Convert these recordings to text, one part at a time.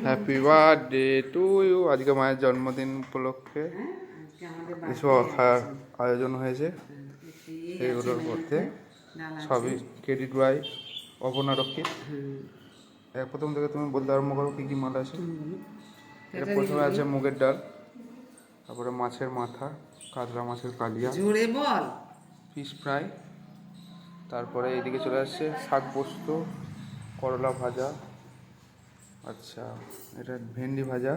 Happy birthday to you. আজকে মায়ের জন্মদিন উপলক্ষে কিছু খাওয়ার আয়োজন হয়েছে, সেইগুলোর মধ্যে সবই ক্রেডিট বাই অপর্ণা রক্ষিত। প্রথম থেকে তুমি বলতে আরম্ভ করো কী কী মাল আছে। এটা প্রথমে আছে মুগের ডাল, তারপরে মাছের মাথা, কাতলা মাছের কালিয়া, ফিশ ফ্রাই, তারপরে এইদিকে চলে আসছে শাক পোস্ত, করলা ভাজা, আচ্ছা এটা ভেন্ডি ভাজা,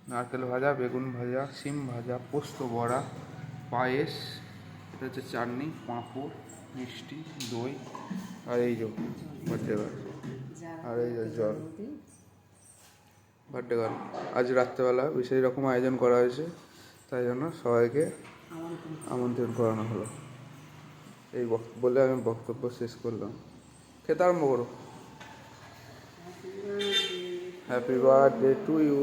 নারকেল ভাজা, বেগুন ভাজা, শিম ভাজা, পোস্ত বড়া, পায়েস, এটা হচ্ছে চাটনি, পাঁপড়, মিষ্টি, দই, আর এই যে বার্থডে গার্ল, আর এই যে জল। বার্থডে গার্ল আজ রাত্রেবেলা বিশেষ রকম আয়োজন করা হয়েছে, তাই জন্য সবাইকে আমন্ত্রণ করানো হলো। এই বলে আমি বক্তব্য শেষ করলাম। খেতে আরম্ভ করো। Happy birthday to you.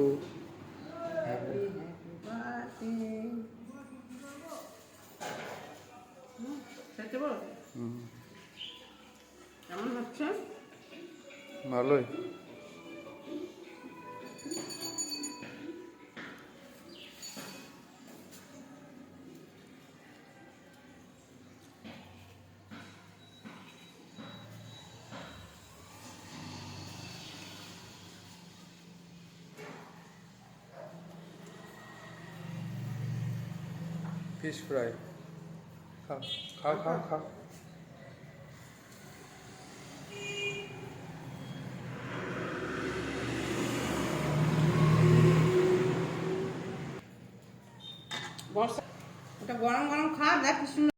কেমন হচ্ছে? ভালোই। ফিশ ফ্রাই খাও খাও খাও খাও। বর্ষা ওটা গরম গরম খা, দেখ কি সুন্দর।